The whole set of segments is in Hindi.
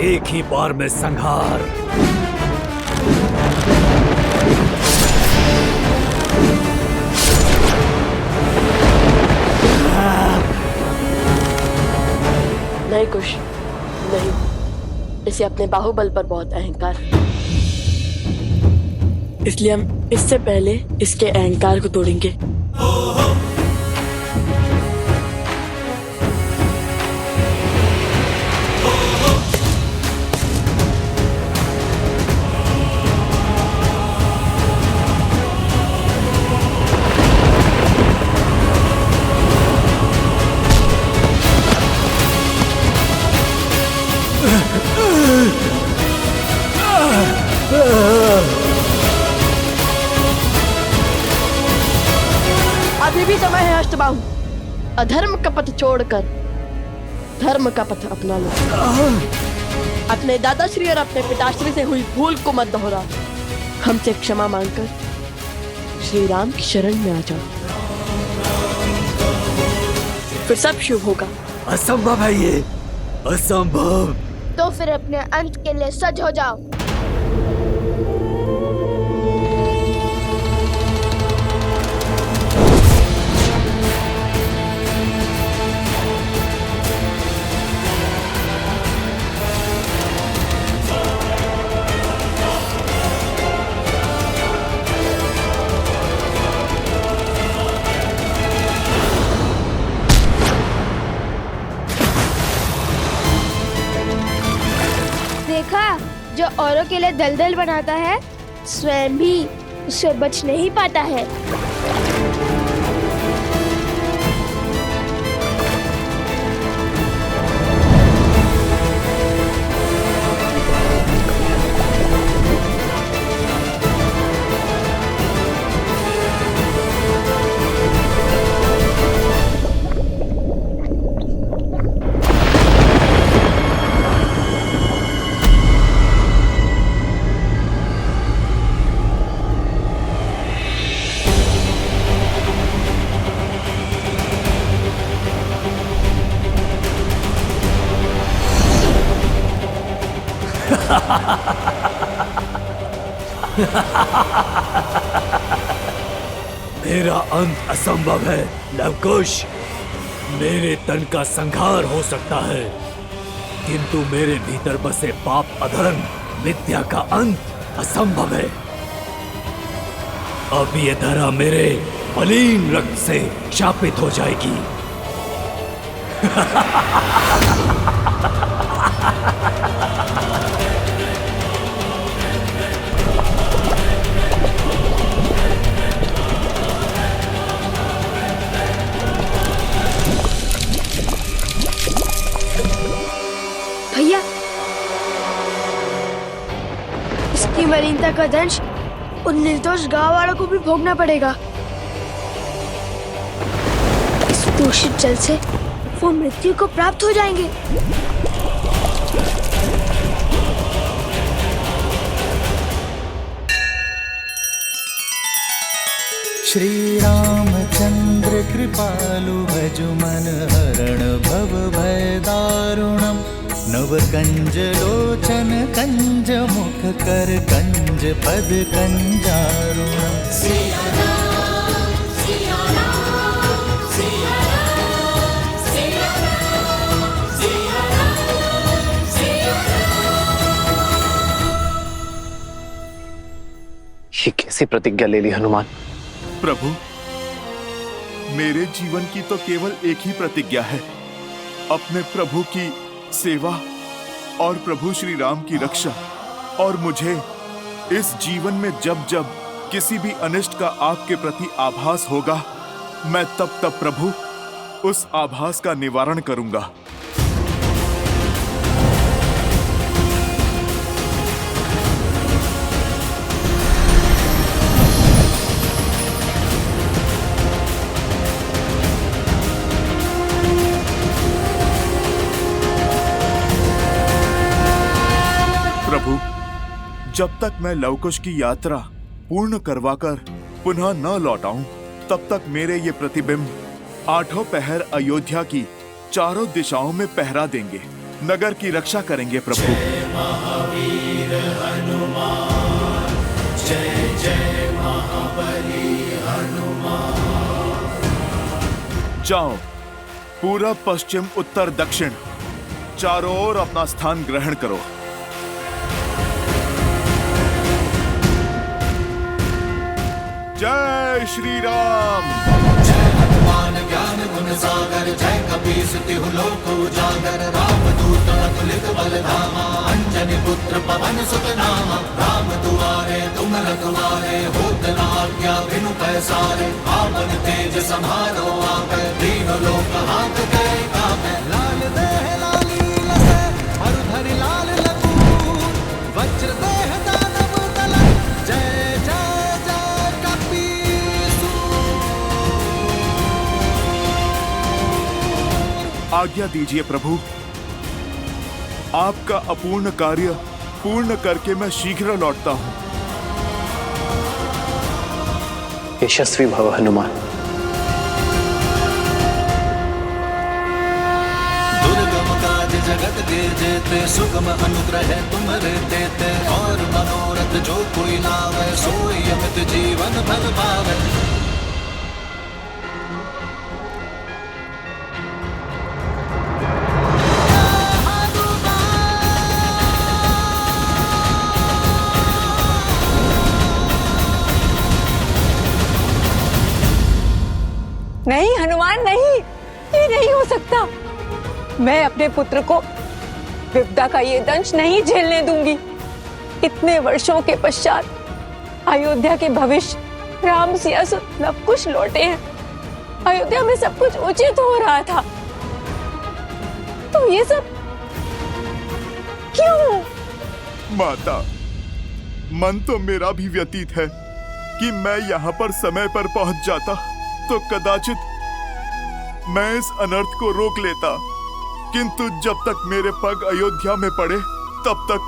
एक ही बार में संहार। नहीं कुश, नहीं। इसे अपने बाहुबल पर बहुत अहंकार, इसलिए हम इससे पहले इसके अहंकार को तोड़ेंगे। अभी भी समय है अष्टबाहु, अधर्म का पथ छोड़कर धर्म का पथ अपना लो। अपने दादाश्री और अपने पिताश्री से हुई भूल को मत दोहरा। हमसे क्षमा मांगकर श्री राम की शरण में आ जाओ, फिर सब शुभ होगा। असंभव है ये, असंभव। तो फिर अपने अंत के लिए सज हो जाओ। देखा, जो औरों के लिए दलदल बनाता है स्वयं भी उससे बच नहीं पाता है। मेरा अंत असंभव है लवकुश। मेरे तन का संहार हो सकता है, किंतु मेरे भीतर बसे पाप अधर्म विद्या का अंत असंभव है। अब ये धरा मेरे मलिन रक्त से शापित हो जाएगी। भैया, इसकी मलिनता का दंश उन निर्दोष गांव वालों को भी भोगना पड़ेगा। इस दूषित जल से वो मृत्यु को प्राप्त हो जाएंगे। श्री रामचंद्र कृपालु भजु मन हरण भव भय दारुणम। नव कंज लोचन कंज मुख कर कंज पद कंजारुणम। ये कैसी प्रतिज्ञा ले ली हनुमान? प्रभु, मेरे जीवन की तो केवल एक ही प्रतिज्ञा है, अपने प्रभु की सेवा और प्रभु श्री राम की रक्षा। और मुझे इस जीवन में जब जब किसी भी अनिष्ट का आपके प्रति आभास होगा, मैं तब तब प्रभु उस आभास का निवारण करूंगा। प्रभु, जब तक मैं लवकुश की यात्रा पूर्ण करवाकर पुनः न लौट आऊं, तब तक मेरे ये प्रतिबिंब 8 पहर अयोध्या की चारों दिशाओं में पहरा देंगे। नगर की रक्षा करेंगे प्रभु। जाओ, पूरब पश्चिम उत्तर दक्षिण चारों ओर अपना स्थान ग्रहण करो। जय श्री राम। जय हनुमान ज्ञान गुण सागर, जय कपीस तिहु लोक उजागर, रामदूत अतुलित बल धामा, अंजनी पुत्र पवन सुत नामा। राम दुआरे तुम रखवारे, होत न आज्ञा बिनु पैसारे। आपन तेज सम्हारो आपै, तीनों लोक हाथ गए कापै। लाल देह लाली लसै, हरधरि लाल लपूर, वज्र देह दानव दल, जय जय जय कपीसूर। आज्ञा दीजिए प्रभु, आपका अपूर्ण कार्य पूर्ण करके मैं शीघ्र लौटता हूँ। यशस्वी भव हनुमान। दुर्गम काज जगत के जेते, सुगम अनुग्रह तुम्हारे देते। और मनोरथ जो कोई लावे, सोई अमित जीवन फल पावे। नहीं हनुमान, नहीं, ये नहीं हो सकता। मैं अपने पुत्र को विपदा का ये दंश नहीं झेलने दूंगी। इतने वर्षों के पश्चात अयोध्या के भविष्य राम सिया सब कुछ लौटे हैं। अयोध्या में सब कुछ उचित हो रहा था, तो ये सब क्यों? माता, मन तो मेरा भी व्यतीत है कि मैं यहाँ पर समय पर पहुंच जाता तो कदाचित मैं इस अनर्थ को रोक लेता, किंतु जब तक मेरे पग अयोध्या में पड़े तब तक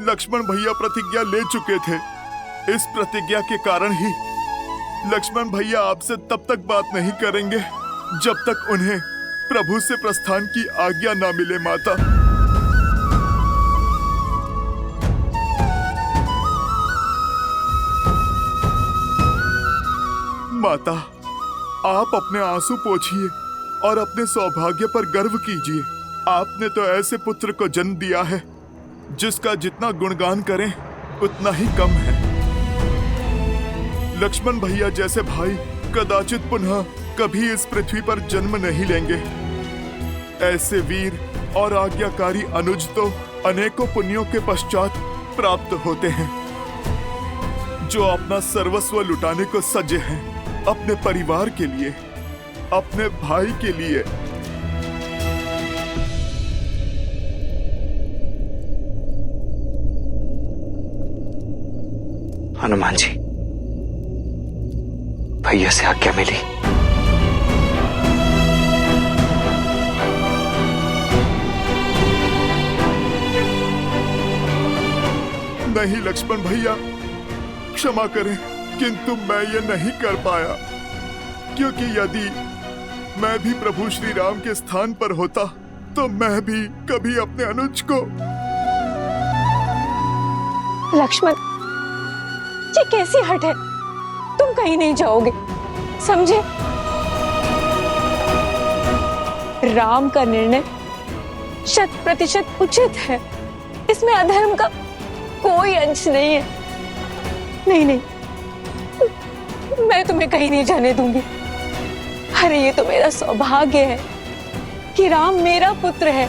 लक्ष्मण भैया प्रतिज्ञा ले चुके थे। इस प्रतिज्ञा के कारण ही लक्ष्मण भैया आपसे तब तक बात नहीं करेंगे जब तक उन्हें प्रभु से प्रस्थान की आज्ञा ना मिले। माता, माता, आप अपने आंसू पोंछिए और अपने सौभाग्य पर गर्व कीजिए। आपने तो ऐसे पुत्र को जन्म दिया है जिसका जितना गुणगान करें उतना ही कम है। लक्ष्मण भैया जैसे भाई कदाचित पुनः कभी इस पृथ्वी पर जन्म नहीं लेंगे। ऐसे वीर और आज्ञाकारी अनुज तो अनेकों पुण्यों के पश्चात प्राप्त होते हैं, जो अपना सर्वस्व लुटाने को सजे हैं, अपने परिवार के लिए, अपने भाई के लिए। हनुमान जी, भैया से आज्ञा मिली। नहीं लक्ष्मण भैया, क्षमा करें, किंतु मैं ये नहीं कर पाया, क्योंकि यदि मैं भी प्रभु श्री राम के स्थान पर होता तो मैं भी कभी अपने अनुज को। लक्ष्मण, ये कैसी हट है? तुम कहीं नहीं जाओगे, समझे? राम का निर्णय 100% उचित है। इसमें अधर्म का कोई अंश नहीं है। नहीं नहीं, मैं तुम्हें कहीं नहीं जाने दूंगी। अरे ये तो मेरा सौभाग्य है कि राम मेरा पुत्र है।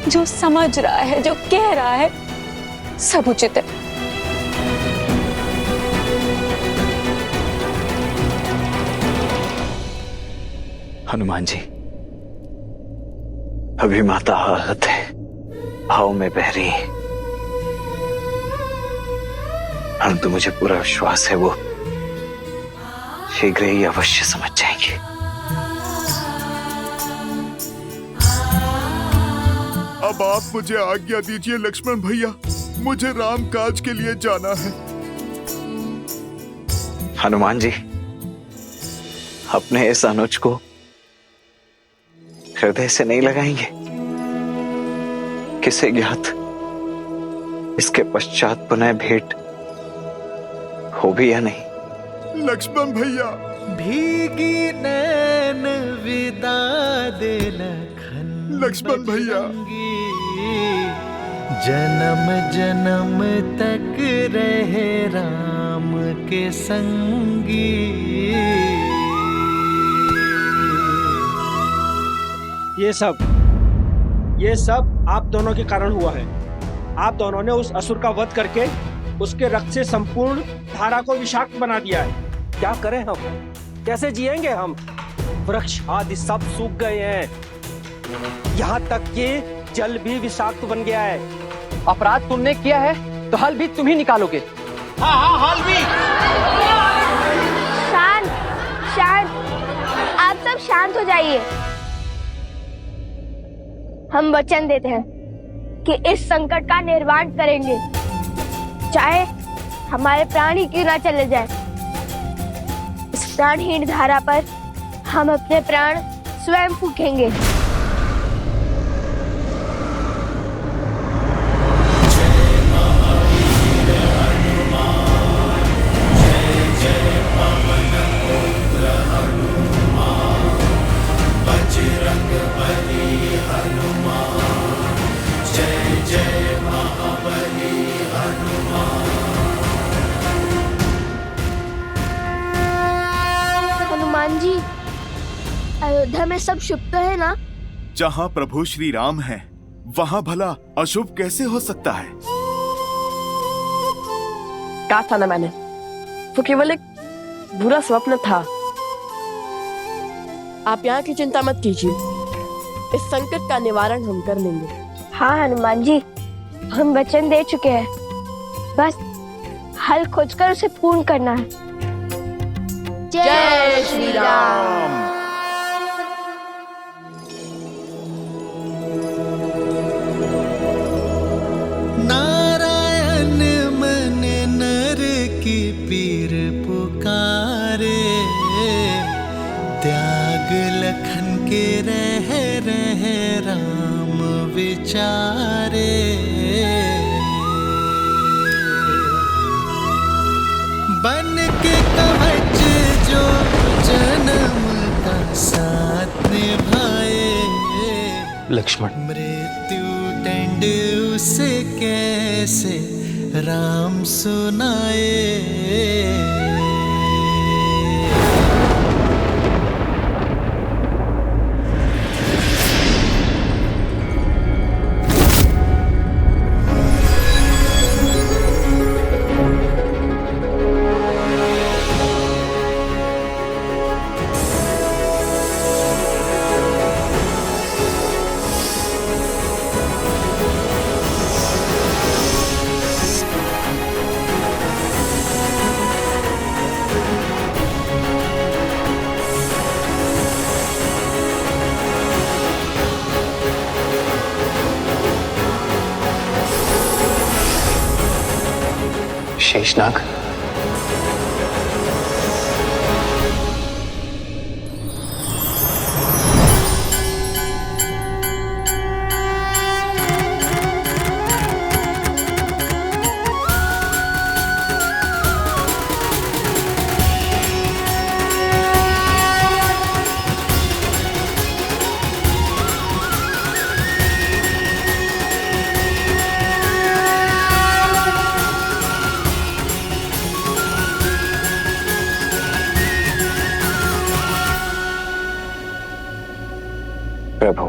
जो समझ रहा है, जो कह रहा है, सब उचित है। हनुमान जी, अभी माता आहत है, भाव में बह रही है, परंतु मुझे पूरा विश्वास है वो शीघ्र ही अवश्य समझ जाएंगे। अब आप मुझे आज्ञा दीजिए लक्ष्मण भैया, मुझे राम काज के लिए जाना है। हनुमान जी, अपने इस अनुज को हृदय से नहीं लगाएंगे? किसे ज्ञात इसके पश्चात पुनः भेंट हो भी या नहीं। लक्ष्मण भैया, भीगी नैन विदा दे लखन लक्ष्मण भैया, जन्म जन्म तक रहे राम के संगी। ये सब आप दोनों के कारण हुआ है। आप दोनों ने उस असुर का वध करके उसके रक्त से संपूर्ण धारा को विषाक्त बना दिया है। क्या करें हम? कैसे जिएंगे हम? वृक्ष आदि सब सूख गए हैं, यहाँ तक कि जल भी विषाक्त बन गया है। अपराध तुमने किया है तो हल भी तुम ही निकालोगे। हाँ, हल भी। शांत शांत, आप सब शांत हो जाइए। हम वचन देते हैं कि इस संकट का निर्वाण करेंगे, चाहे हमारे प्राण ही क्यों ना चले जाए। इस प्राणहीन धारा पर हम अपने प्राण स्वयं फूकेंगे। हनुमान जी, अयोध्या में सब शुभ तो है ना? जहाँ प्रभु श्री राम है वहाँ भला अशुभ कैसे हो सकता है? कहा था ना मैंने, वो केवल एक बुरा स्वप्न था। आप यहाँ की चिंता मत कीजिए, इस संकट का निवारण हम कर लेंगे। हाँ हनुमान जी, हम वचन दे चुके हैं, बस हल खोजकर उसे पूर्ण करना है। जय श्री राम। नारायण मन नर की पीर पुकारे, त्याग लखन के रह राम विचारे। बन के कवच जो जन्म का साथ निभाए, लक्ष्मण, मृत्यु दंड उसे कैसे राम सुनाए। शेषनाग, प्रभु,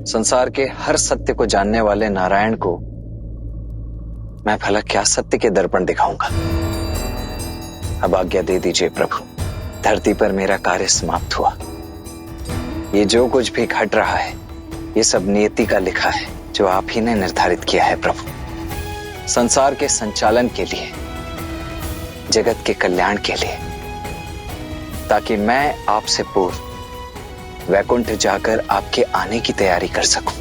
संसार के हर सत्य को जानने वाले नारायण को मैं भला क्या सत्य के दर्पण दिखाऊंगा। अब आज्ञा दे दीजिए प्रभु, धरती पर मेरा कार्य समाप्त हुआ। ये जो कुछ भी घट रहा है ये सब नियति का लिखा है, जो आप ही ने निर्धारित किया है प्रभु, संसार के संचालन के लिए, जगत के कल्याण के लिए, ताकि मैं आपसे पूर्व वैकुंठ जाकर आपके आने की तैयारी कर सकूं।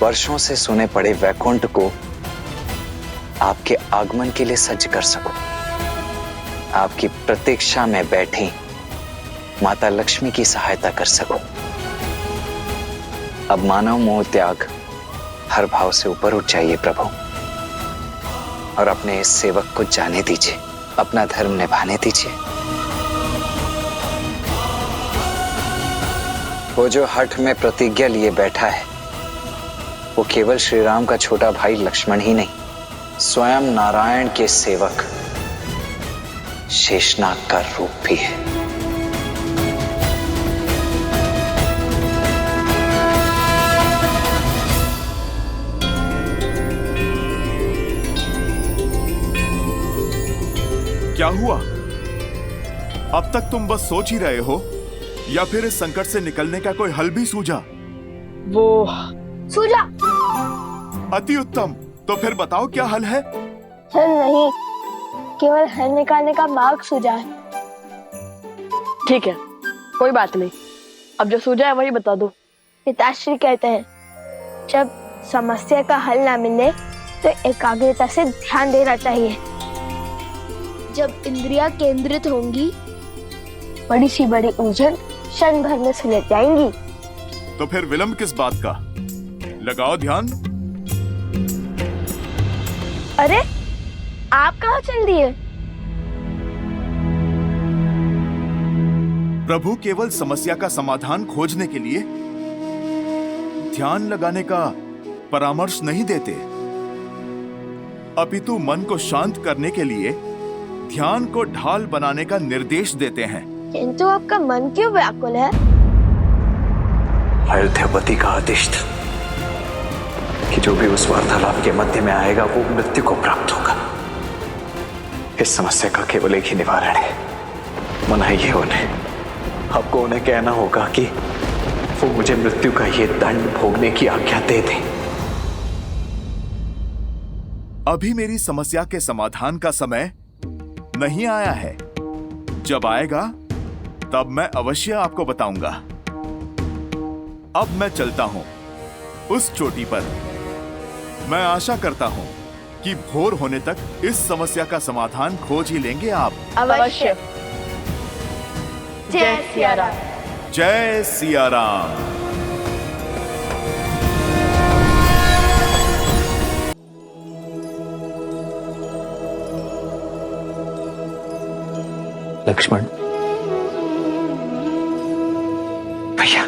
वर्षों से सुने पड़े वैकुंठ को आपके आगमन के लिए सज्ज कर सकूं। आपकी प्रतीक्षा में बैठी माता लक्ष्मी की सहायता कर सकूं। अब मानव मोह त्याग हर भाव से ऊपर उठ जाइए प्रभु, और अपने इस सेवक को जाने दीजिए, अपना धर्म निभाने दीजिए। वो जो हठ में प्रतिज्ञा लिए बैठा है, वो केवल श्री राम का छोटा भाई लक्ष्मण ही नहीं, स्वयं नारायण के सेवक शेषनाग का रूप भी है। क्या हुआ? अब तक तुम बस सोच ही रहे हो या फिर इस संकट से निकलने का कोई हल भी सूझा? वो सूझा। अति उत्तम, तो फिर बताओ क्या हल है? हल नहीं, केवल हल निकालने का मार्ग सूझा है। ठीक है, कोई बात नहीं, अब जो सूझा है वही बता दो। पिताश्री कहते हैं जब समस्या का हल ना मिले तो एकाग्रता से ध्यान देना चाहिए। जब इंद्रियां केंद्रित होंगी, बड़ी सी बड़ी उलझन क्षण भर में सुलझ जाएंगी। तो फिर विलंब किस बात का? लगाओ ध्यान। अरे आप कहाँ चल दिए? प्रभु केवल समस्या का समाधान खोजने के लिए ध्यान लगाने का परामर्श नहीं देते, अपितु मन को शांत करने के लिए ध्यान को ढाल बनाने का निर्देश देते हैं। किंतु आपका मन क्यों व्याकुल है? अयोध्यापति का आदेश था कि जो भी उस वार्तालाप के मध्य में आएगा वो मृत्यु को प्राप्त होगा। इस समस्या का केवल एक ही निवारण है, मनाइए उन्हें। आपको उन्हें कहना होगा कि वो मुझे मृत्यु का ये दंड भोगने की आज्ञा दे दें। अभी मेरी समस्या के समाधान का समय नहीं आया है, जब आएगा तब मैं अवश्य आपको बताऊंगा। अब मैं चलता हूं उस चोटी पर। मैं आशा करता हूं कि भोर होने तक इस समस्या का समाधान खोज ही लेंगे आप। अवश्य। जय सिया राम। जय सिया राम। लक्ष्मण भैया,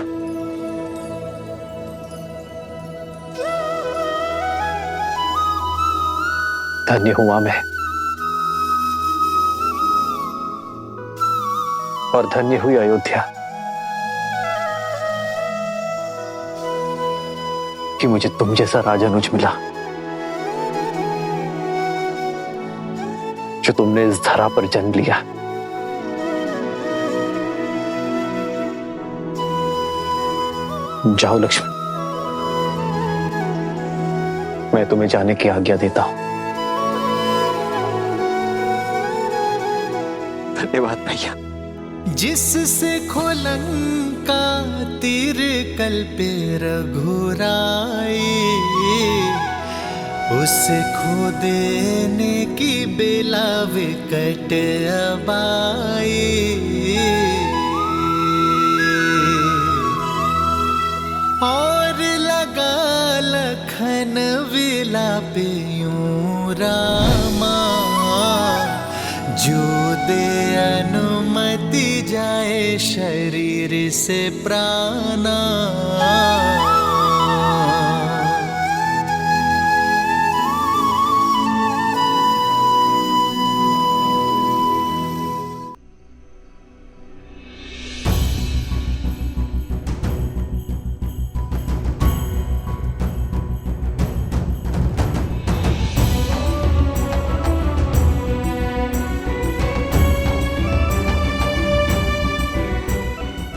धन्य हुआ मैं और धन्य हुई अयोध्या कि मुझे तुम जैसा राजानुज मिला, जो तुमने इस धरा पर जन्म लिया। जाओ लक्ष्मण, मैं तुम्हें जाने की आज्ञा देता हूं। धन्यवाद भैया। जिससे खोलंका तीर कल्पे रघुराई, उससे खो देने की बेला विकट अबाई। और लगा लखन विलापे यूं रामा, जो दे अनुमति जाए शरीर से प्राणा।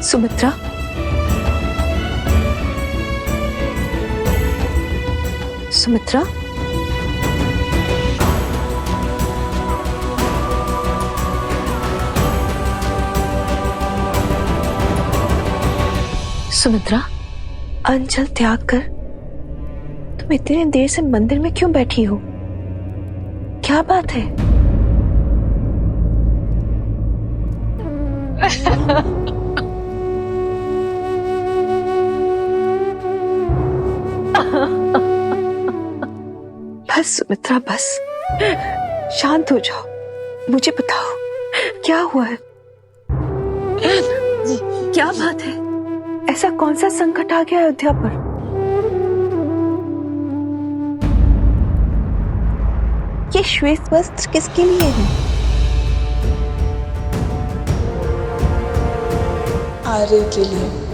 सुमित्रा, सुमित्रा, सुमित्रा, अंजल त्याग कर तुम इतनी देर से मंदिर में क्यों बैठी हो? क्या बात है? बस सुमित्रा बस, शांत हो जाओ। मुझे बताओ क्या हुआ है, क्या बात है? ऐसा कौन सा संकट आ गया अयोध्या पर? ये श्वेत वस्त्र किसके लिए है? आर्य के लिए।